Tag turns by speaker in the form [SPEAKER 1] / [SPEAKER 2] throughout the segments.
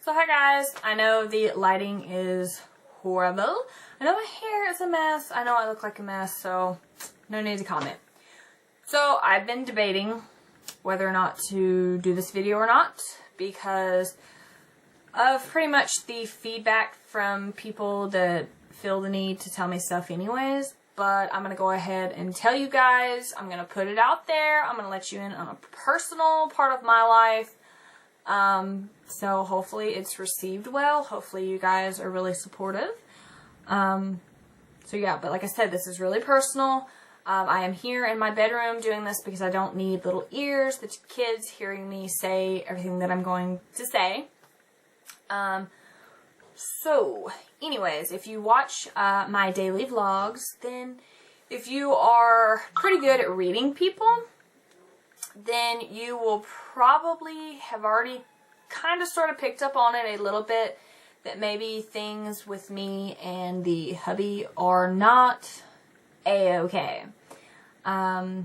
[SPEAKER 1] So hi guys, I know the lighting is horrible. I know my hair is a mess. I know I look like a mess, so no need to comment. So I've been debating whether or not to do this video or not because of pretty much the feedback from people that feel the need to tell me stuff anyways. But I'm going to go ahead and tell you guys. I'm going to put it out there. I'm going to let you in on a personal part of my life. So hopefully it's received well. Hopefully you guys are really supportive. So yeah, but like I said, this is really personal. I am here in my bedroom doing this because I don't need little ears, the kids hearing me say everything that I'm going to say. So anyways, if you watch my daily vlogs, then if you are pretty good at reading people, then you will probably have already kind of sort of picked up on it a little bit, that maybe things with me and the hubby are not a-okay. Yeah,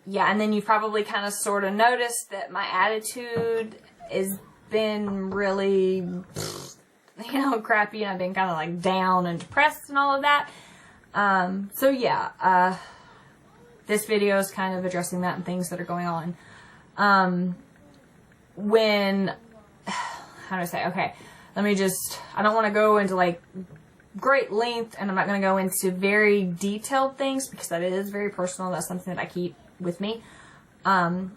[SPEAKER 1] and then you probably kind of sort of noticed that my attitude has been really, crappy, and I've been kind of like down and depressed and all of that. So yeah, this video is kind of addressing that and things that are going on. How do I say? Okay, I don't want to go into like great length, and I'm not going to go into very detailed things because that is very personal. That's something that I keep with me. The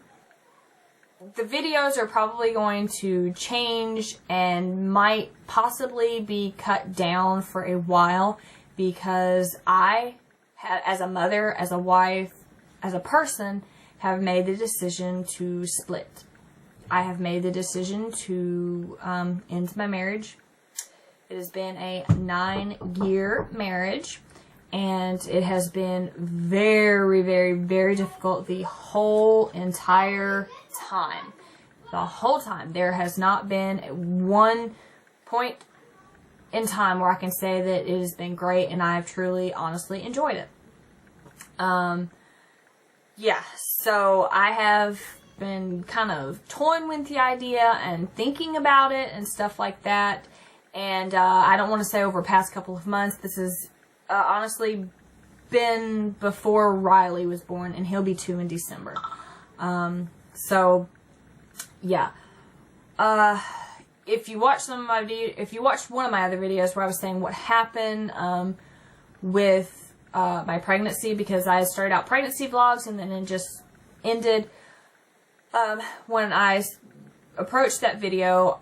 [SPEAKER 1] videos are probably going to change and might possibly be cut down for a while because I, as a mother, as a wife, as a person, have made the decision to split. I have made the decision to end my marriage. It has been a 9-year marriage, and it has been very, very, very difficult the whole entire time. The whole time. There has not been one point in time where I can say that it has been great and I have truly, honestly enjoyed it. Yeah, so I have been kind of toying with the idea and thinking about it and stuff like that. And I don't want to say over the past couple of months. This has honestly been before Riley was born, and he'll be 2 in December. So yeah. If you watch if you watched one of my other videos where I was saying what happened with my pregnancy, because I started out pregnancy vlogs and then it just ended. When I approached that video,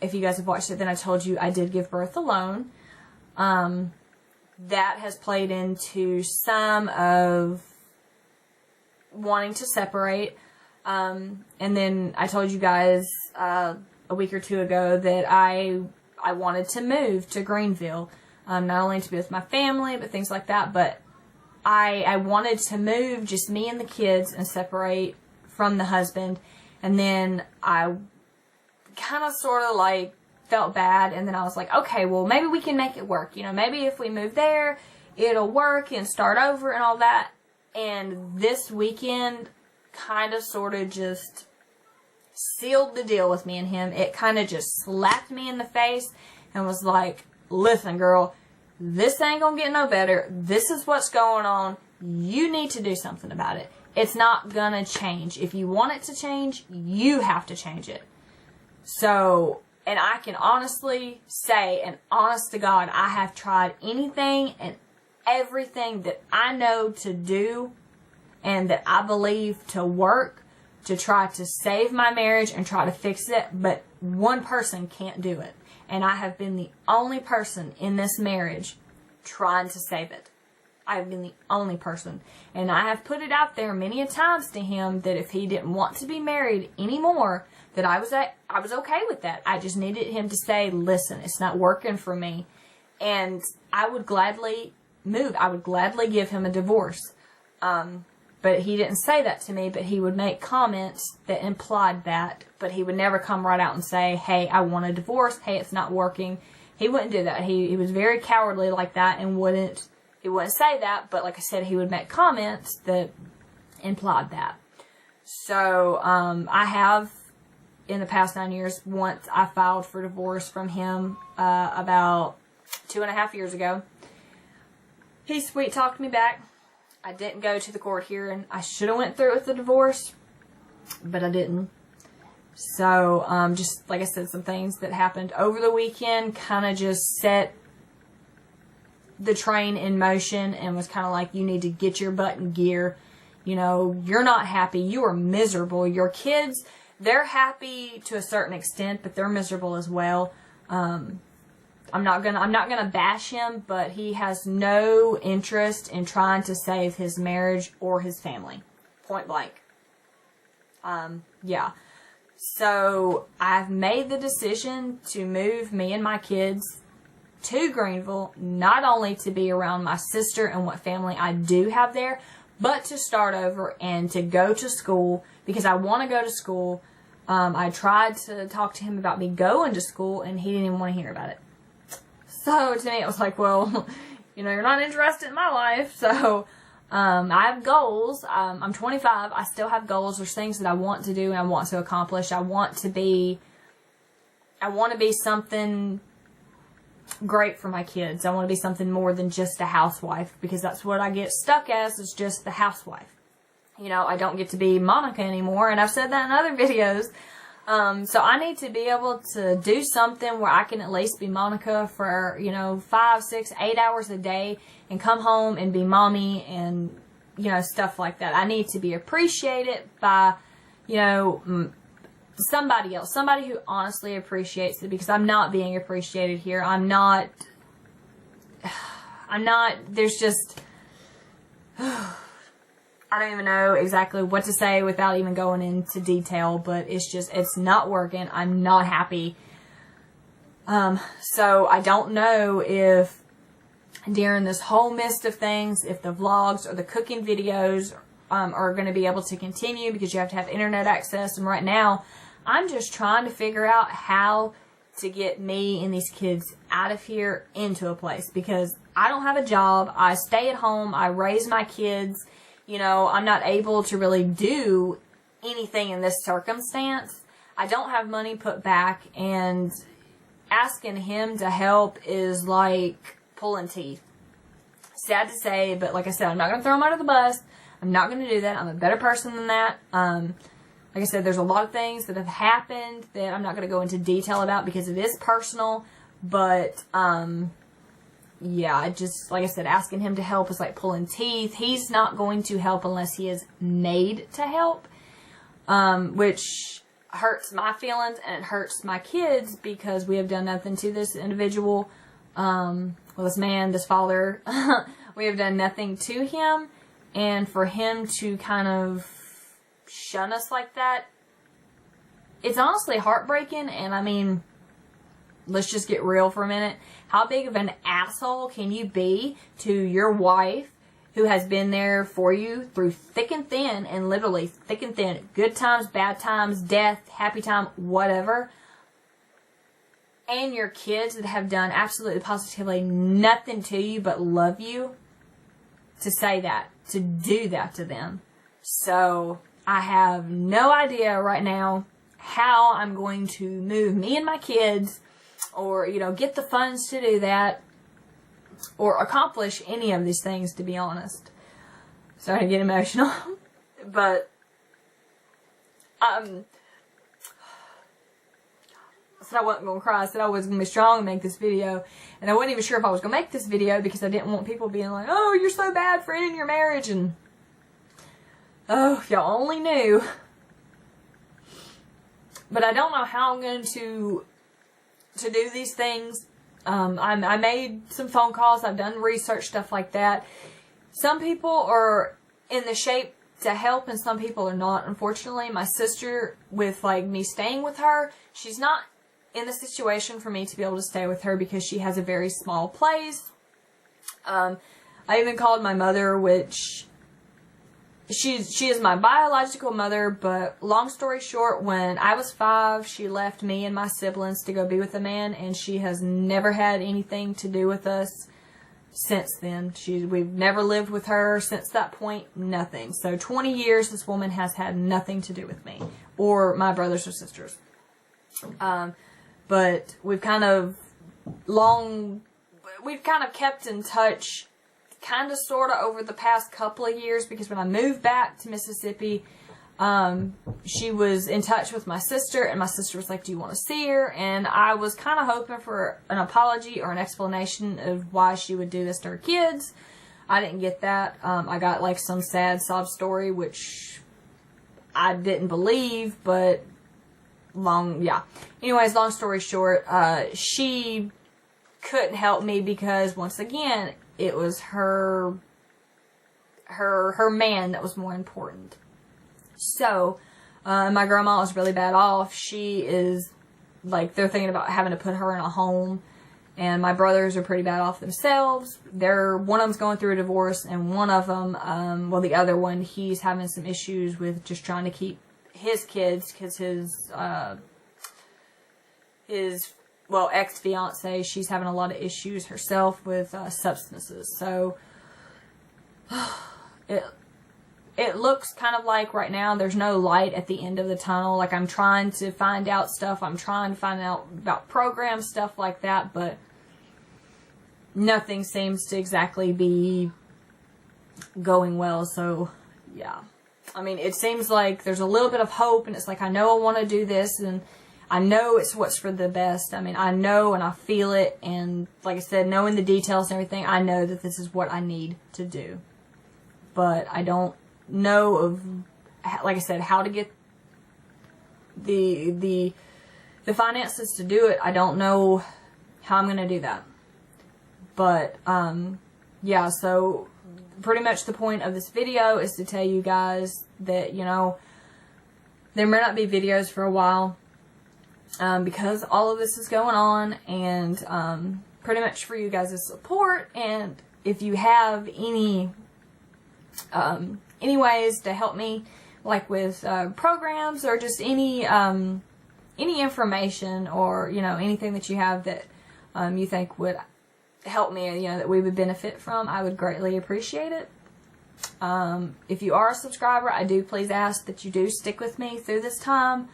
[SPEAKER 1] if you guys have watched it, then I told you I did give birth alone. That has played into some of wanting to separate. And then I told you guys a week or two ago that I wanted to move to Greenville, not only to be with my family, but things like that. But I wanted to move, just me and the kids, and separate from the husband. And then I kind of sort of like felt bad, and then I was like, okay, well maybe we can make it work, maybe if we move there it'll work and start over and all that. And this weekend kind of sort of just sealed the deal with me and him. It kind of just slapped me in the face and was like, listen girl, this ain't gonna get no better. This is what's going on. You need to do something about it. It's not gonna change. If you want it to change, you have to change it. So, and I can honestly say, and honest to God, I have tried anything and everything that I know to do and that I believe to work to try to save my marriage and try to fix it, but one person can't do it. And I have been the only person in this marriage trying to save it. I've been the only person. And I have put it out there many a times to him that if he didn't want to be married anymore, that I was okay with that. I just needed him to say, listen, it's not working for me. And I would gladly move. I would gladly give him a divorce. But he didn't say that to me, but he would make comments that implied that. But he would never come right out and say, hey, I want a divorce. Hey, it's not working. He wouldn't do that. He was very cowardly like that and wouldn't. He wouldn't say that, but like I said, he would make comments that implied that. So, I have in the past 9 years once I filed for divorce from him about 2.5 years ago. He sweet talked me back. I didn't go to the court hearing. I should have went through with the divorce, but I didn't. So, just like I said, some things that happened over the weekend kind of just set the train in motion and was kind of like, you need to get your butt in gear. You know, you're not happy. You are miserable. Your kids, they're happy to a certain extent, but they're miserable as well. I'm not gonna bash him, but he has no interest in trying to save his marriage or his family. Point blank. Yeah. So I've made the decision to move me and my kids to Greenville, not only to be around my sister and what family I do have there, but to start over and to go to school, because I want to go to school. I tried to talk to him about me going to school, and he didn't even want to hear about it. So to me, it was like, well, you know, you're not interested in my life. So I have goals. I'm 25. I still have goals. There's things that I want to do and I want to accomplish. I want to be something great for my kids. I want to be something more than just a housewife, because that's what I get stuck as, is just the housewife. You know, I don't get to be Monica anymore, and I've said that in other videos. So I need to be able to do something where I can at least be Monica for, you know, 5, 6, 8 hours a day and come home and be mommy and, you know, stuff like that. I need to be appreciated by, you know, somebody else, somebody who honestly appreciates it, because I'm not being appreciated here. I'm not, there's just, I don't even know exactly what to say without even going into detail, but it's not working. I'm not happy. So I don't know if during this whole mist of things, if the vlogs or the cooking videos are going to be able to continue, because you have to have internet access. And right now, I'm just trying to figure out how to get me and these kids out of here into a place, because I don't have a job. I stay at home. I raise my kids. You know, I'm not able to really do anything in this circumstance. I don't have money put back, and asking him to help is like pulling teeth. Sad to say, but like I said, I'm not going to throw him under the bus. I'm not going to do that. I'm a better person than that. Like I said, there's a lot of things that have happened that I'm not going to go into detail about because it is personal. But, yeah, just, like I said, asking him to help is like pulling teeth. He's not going to help unless he is made to help, which hurts my feelings and it hurts my kids, because we have done nothing to this individual, well, this man, this father. We have done nothing to him, and for him to kind of shun us like that, it's honestly heartbreaking. And I mean, let's just get real for a minute. How big of an asshole can you be to your wife, who has been there for you through thick and thin, and literally thick and thin, good times, bad times, death, happy time, whatever, and your kids that have done absolutely positively nothing to you but love you, to say that, to do that to them? So I have no idea right now how I'm going to move me and my kids, or, you know, get the funds to do that, or accomplish any of these things, to be honest. Sorry to get emotional. But, I said I wasn't going to cry. I said I was going to be strong and make this video. And I wasn't even sure if I was going to make this video, because I didn't want people being like, oh, you're so bad for ending your marriage. And, oh, if y'all only knew. But I don't know how I'm going to do these things. I made some phone calls. I've done research, stuff like that. Some people are in the shape to help, and some people are not. Unfortunately, my sister, with like me staying with her, she's not in the situation for me to be able to stay with her, because she has a very small place. I even called my mother, which she is my biological mother, but long story short, when I was 5, she left me and my siblings to go be with a man, and she has never had anything to do with us since then. We've never lived with her since that point, nothing. So 20 years this woman has had nothing to do with me or my brothers or sisters. But we've kind of kept in touch, kind of, sort of, over the past couple of years, because when I moved back to Mississippi, she was in touch with my sister, and my sister was like, do you want to see her? And I was kind of hoping for an apology or an explanation of why she would do this to her kids. I didn't get that. I got like some sad sob story, which I didn't believe, but anyways, long story short, she couldn't help me because, once again, it was her man that was more important. So, my grandma was really bad off. She is, like, they're thinking about having to put her in a home. And my brothers are pretty bad off themselves. One of them's going through a divorce, and one of them, the other one, he's having some issues with just trying to keep his kids, because his ex-fiance, she's having a lot of issues herself with substances. So, it looks kind of like right now there's no light at the end of the tunnel. Like, I'm trying to find out stuff. I'm trying to find out about programs, stuff like that. But nothing seems to exactly be going well. So, yeah. I mean, it seems like there's a little bit of hope. And it's like, I know I want to do this. And I know it's what's for the best. I mean, I know and I feel it. And like I said, knowing the details and everything, I know that this is what I need to do. But I don't know of, like I said, how to get the finances to do it. I don't know how I'm going to do that. But, yeah, so pretty much the point of this video is to tell you guys that, you know, there may not be videos for a while, because all of this is going on, and, pretty much for you guys' support. And if you have any ways to help me, like with programs, or just any information, or, you know, anything that you have that you think would help me, you know, that we would benefit from, I would greatly appreciate it. If you are a subscriber, I do please ask that you do stick with me through this time,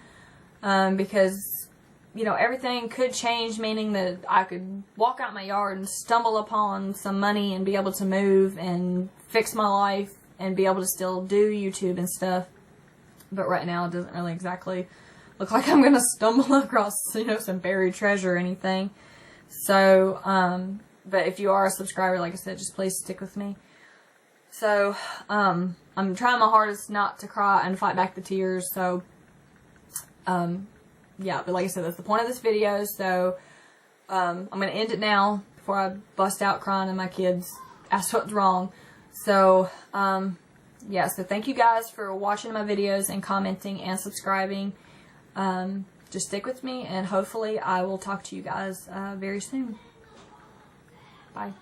[SPEAKER 1] because, you know, everything could change, meaning that I could walk out my yard and stumble upon some money and be able to move and fix my life and be able to still do YouTube and stuff. But right now it doesn't really exactly look like I'm going to stumble across, you know, some buried treasure or anything. So, but if you are a subscriber, like I said, just please stick with me. So, I'm trying my hardest not to cry and fight back the tears. So, yeah, but like I said, that's the point of this video. So, I'm going to end it now before I bust out crying and my kids ask what's wrong. So, yeah, so thank you guys for watching my videos and commenting and subscribing. Just stick with me, and hopefully I will talk to you guys very soon. Bye.